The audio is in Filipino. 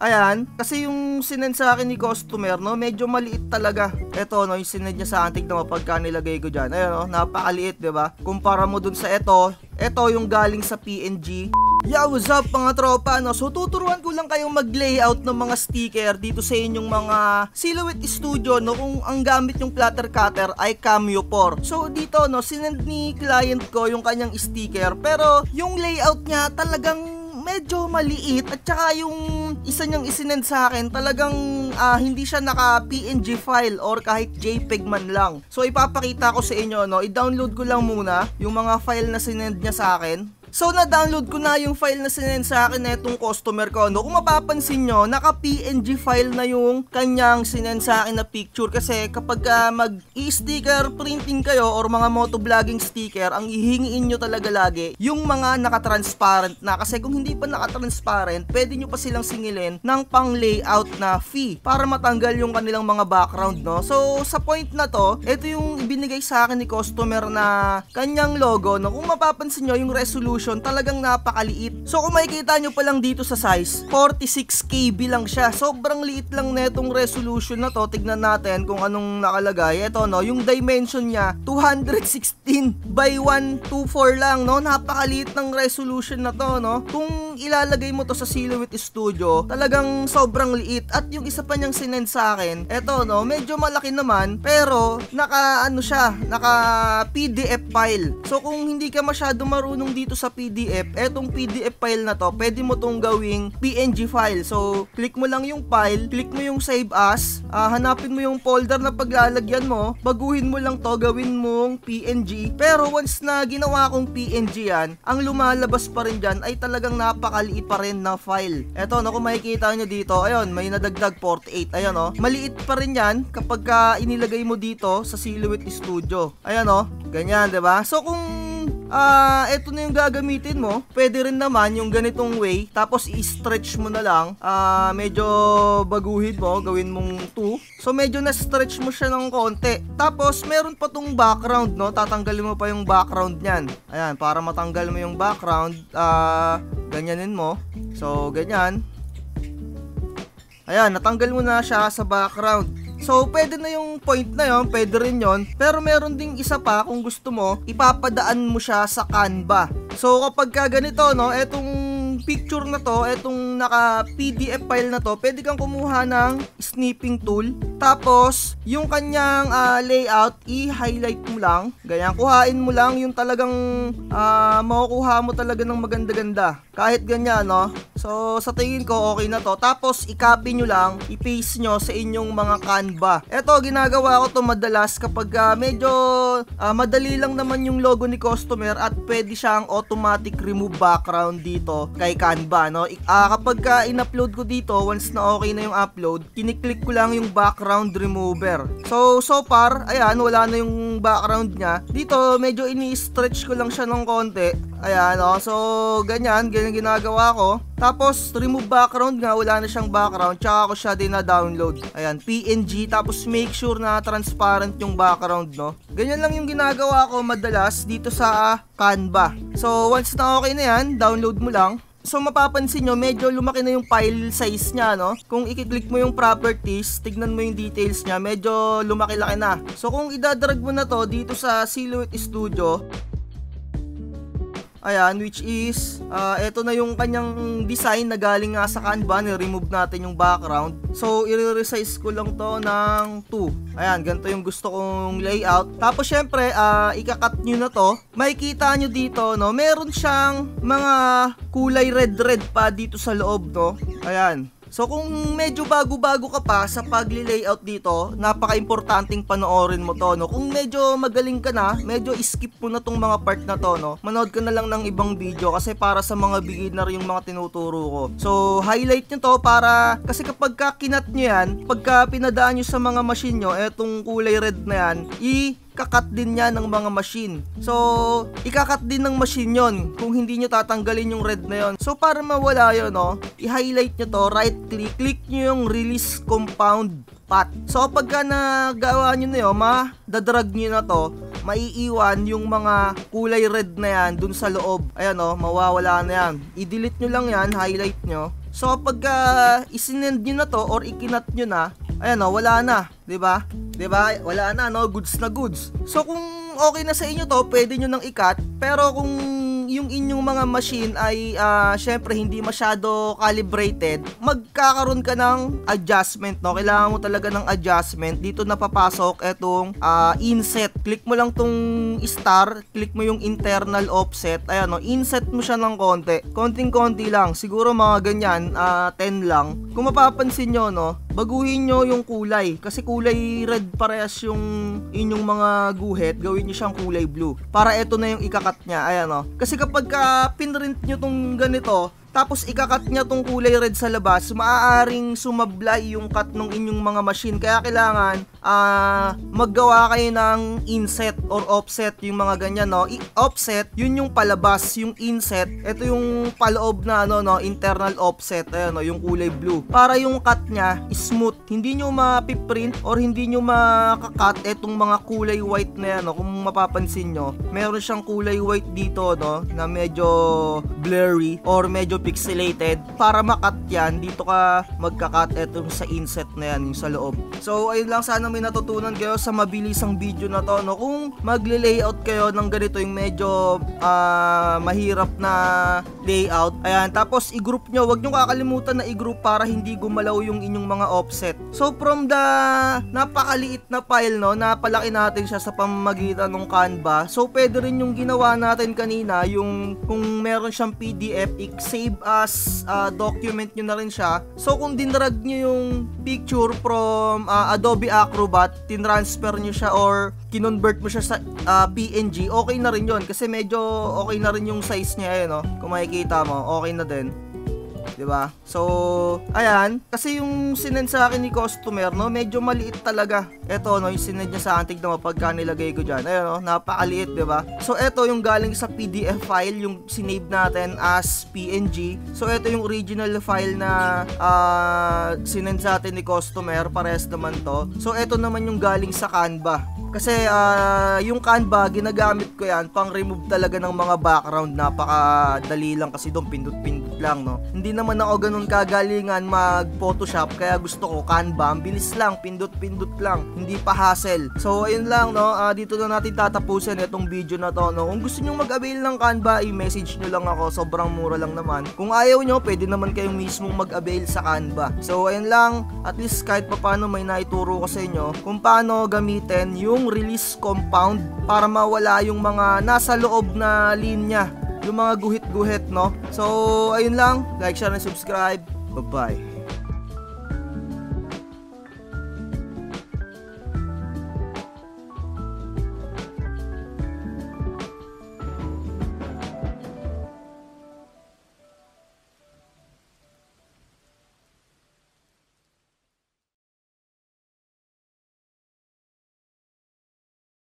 Ayan, kasi yung sinend sa akin ni customer, no, medyo maliit talaga. Ito, no, yung sinend niya sa akin, tignan mo pagka nilagay ko dyan. Ayan, no, napakaliit, diba? Kumpara mo dun sa ito yung galing sa PNG. Yeah, what's up mga tropa, no? So tuturuan ko lang kayong mag-layout ng mga sticker dito sa inyong mga Silhouette Studio, no? Kung ang gamit yung platter cutter ay Cameo 4. So dito, no, sinend ni client ko yung kanyang sticker, pero yung layout niya talagang medyo maliit, at saka yung isa niyang isinend sa akin talagang hindi siya naka PNG file or kahit JPEG man lang. So ipapakita ko sa inyo, no, i-download ko lang muna yung mga file na sinend niya sa akin. So na-download ko na yung file na sinend sa akin na itong customer ko, no. Kung mapapansin nyo, naka PNG file na yung kanyang sinend sa akin na picture, kasi kapag mag-i-sticker printing kayo or mga motovlogging sticker, ang hihingiin nyo talaga lagi yung mga naka-transparent na, kasi kung hindi pa naka-transparent, pwede nyo pa silang singilin ng pang layout na fee para matanggal yung kanilang mga background, no. So sa point na to, ito yung ibinigay sa akin ni customer na kanyang logo, no. Kung mapapansin nyo, yung resolution talagang napakaliit. So kung makikita nyo pa lang dito sa size, 46 KB lang siya. Sobrang liit lang netong resolution na to. Tignan natin kung anong nakalagay. Ito, no, yung dimension niya 216 by 124 lang, no. Napakaliit ng resolution na to, no. Kung ilalagay mo to sa Silhouette Studio, talagang sobrang liit. At yung isa pa niyang sinend sa akin, eto, no, medyo malaki naman, pero naka PDF file. So kung hindi ka masyado marunong dito sa PDF, etong PDF file na to, pwede mo tong gawing PNG file. So click mo lang yung file, click mo yung save as, hanapin mo yung folder na paglalagyan mo, baguhin mo lang to, gawin mong PNG. Pero once na ginawa kong PNG yan, ang lumalabas pa rin dyan ay talagang napakaliit pa rin na file. Eto, no, kung makikita nyo dito, ayun, may nadagdag 48. Ayun, no, maliit pa rin yan kapag inilagay mo dito sa Silhouette Studio. Ayun, no, ganyan, diba? So kung eto na yung gagamitin mo, pwede rin naman yung ganitong way, tapos i-stretch mo na lang, medyo baguhin mo, gawin mong 2. So medyo na-stretch mo siya ng konti. Tapos meron pa tong background, no, tatanggalin mo pa yung background niyan. Ayan, para matanggal mo yung background, ganyanin mo. So ganyan. Ayan, natanggal mo na siya sa background. So, pwede na yung point na yon, pwede rin yon. Pero meron ding isa pa, kung gusto mo, ipapadaan mo siya sa Canva. So, kapag ganito, no, etong picture na to, etong naka PDF file na to, pwede kang kumuha ng snipping tool. Tapos, yung kanyang layout, i-highlight mo lang. Ganyan, kuhain mo lang yung talagang makukuha mo talaga ng maganda-ganda. Kahit ganyan, no? So, sa tingin ko, okay na to. Tapos, i-copy nyo lang, i-paste nyo sa inyong mga Canva. Eto, ginagawa ko to madalas kapag medyo madali lang naman yung logo ni customer at pwede siyang automatic remove background dito kay Canva, no? Kapag in-upload ko dito, once na okay na yung upload, kiniklik ko lang yung background remover. So far, ayan, wala na yung background niya. Dito, medyo ini-stretch ko lang siya ng konti. Ayan, no? So, ganyan ginagawa ko. Tapos, remove background nga, wala na siyang background. Tsaka ko siya din na-download. Ayan, PNG. Tapos, make sure na transparent yung background, no? Ganyan lang yung ginagawa ko madalas dito sa Canva. So, once na okay na yan, download mo lang. So mapapansin nyo, medyo lumaki na yung file size niya, no? Kung i-click mo yung properties, tignan mo yung details niya, medyo lumaki-laki na. So kung idadrag mo na to dito sa Silhouette Studio, ayan, which is, eto na yung kanyang design na galing nga sa Canva, ni-remove natin yung background. So, i-resize ko lang to ng 2. Ayan, ganito yung gusto kong layout. Tapos, syempre, ika-cut nyo na to. Makikita nyo dito, no, meron siyang mga kulay red-red pa dito sa loob, no. Ayan. So kung medyo bago-bago ka pa sa pagli-layout dito, napaka-importanting panoorin mo to, no. Kung medyo magaling ka na, medyo skip mo na tong mga part na to, no. Manood ka na lang ng ibang video kasi para sa mga beginner yung mga tinuturo ko. So highlight nyo to para, kasi kapag kinat nyo yan, pagka pinadaan nyo sa mga machine nyo, etong kulay red na yan, kakat din yan ng mga machine. So, ikakat din ng machine yon kung hindi nyo tatanggalin yung red na yon. So, para mawala yun, no, i-highlight nyo to, right click, click nyo yung release compound path. So, pagka nagawa nyo na yun, madadrag nyo na to, maiiwan yung mga kulay red na yan dun sa loob. Ayan, no, mawawala na yan. I-delete nyo lang yan, highlight nyo. So kapag isinend nyo na to or ikinat nyo na, ayan o, wala na, 'di ba? 'Di ba? Wala na, no, goods na goods. So kung okay na sa inyo to, pwede nyo nang ikat. Pero kung yung inyong mga machine ay syempre hindi masyado calibrated, magkakaroon ka ng adjustment, no? Kailangan mo talaga ng adjustment. Dito na papasok etong inset. Click mo lang tong star, click mo yung internal offset. Ayan, no? Inset mo siya ng konti. Konting-konti lang. Siguro mga ganyan, 10 lang. Kung mapapansin nyo, no, baguhin nyo yung kulay. Kasi kulay red parehas yung inyong mga guhit. Gawin nyo siyang kulay blue. Para ito na yung ikakat niya. Ayan, no? Kasi kapag pinrint nyo tong ganito, tapos ikakat niya tong kulay red sa labas, maaaring sumablay yung cut ng inyong mga machine. Kaya kailangan maggawa kayo ng inset or offset, yung mga ganyan, no? Offset, yun yung palabas. Yung inset, ito yung paloob na internal offset. Ayan, no? Yung kulay blue. Para yung cut niya smooth. Hindi nyo mapiprint or hindi nyo makakat etong mga kulay white na yan, no? Kung mapapansin nyo, meron siyang kulay white dito, no? Na medyo blurry or medyo pixelated. Para makat yan, dito ka magkakat etong sa inset na yan, yung sa loob. So ayun lang, sana may natutunan kayo sa mabilisang video na to, no? Kung magle-layout kayo ng ganito, yung medyo mahirap na layout, ayan, tapos i-group nyo, wag nyo kakalimutan na i-group para hindi gumalaw yung inyong mga offset. So from the napakaliit na file, no, napalaki natin siya sa pamamagitan ng Canva. So pwede rin yung ginawa natin kanina, yung kung meron siyang PDF, i-save as document nyo na rin siya. So kung dinrag nyo yung picture from Adobe Acrobat, tinransfer nyo siya or kinonvert mo siya sa PNG, okay na rin yon kasi medyo okay na rin yung size niya, no? Kung makikita mo, okay na din. 'Di ba? So, ayan, kasi yung sinend sa akin ni customer, no, medyo maliit talaga. Ito, no, yung sinend niya sa akin, tignan mo pagka nilagay ko diyan. Ayun, no, napakaliit, 'di ba? So, ito yung galing sa PDF file, yung sinave natin as PNG. So, ito yung original file na sinend sa atin ni customer, parehas naman to. So, ito naman yung galing sa Canva. Kasi yung Canva, ginagamit ko yan pang remove talaga ng mga background. Napakadali lang kasi doon, pindot-pindot lang, no. Hindi naman ako ganun kagalingan mag Photoshop, kaya gusto ko Canva, bilis lang, pindot-pindot lang, hindi pa hassle. So ayun lang, no, dito na natin tatapusin itong video na to, no. Kung gusto nyo mag-avail ng Canva, i-message nyo lang ako, sobrang mura lang naman. Kung ayaw nyo, pwede naman kayong mismong mag-avail sa Canva. So ayun lang, at least kahit paano may naituro ko sa inyo kung paano gamitin yung release compound para mawala yung mga nasa loob na linya, yung mga guhit-guhit, no. So ayun lang, like, share, and subscribe. Bye bye.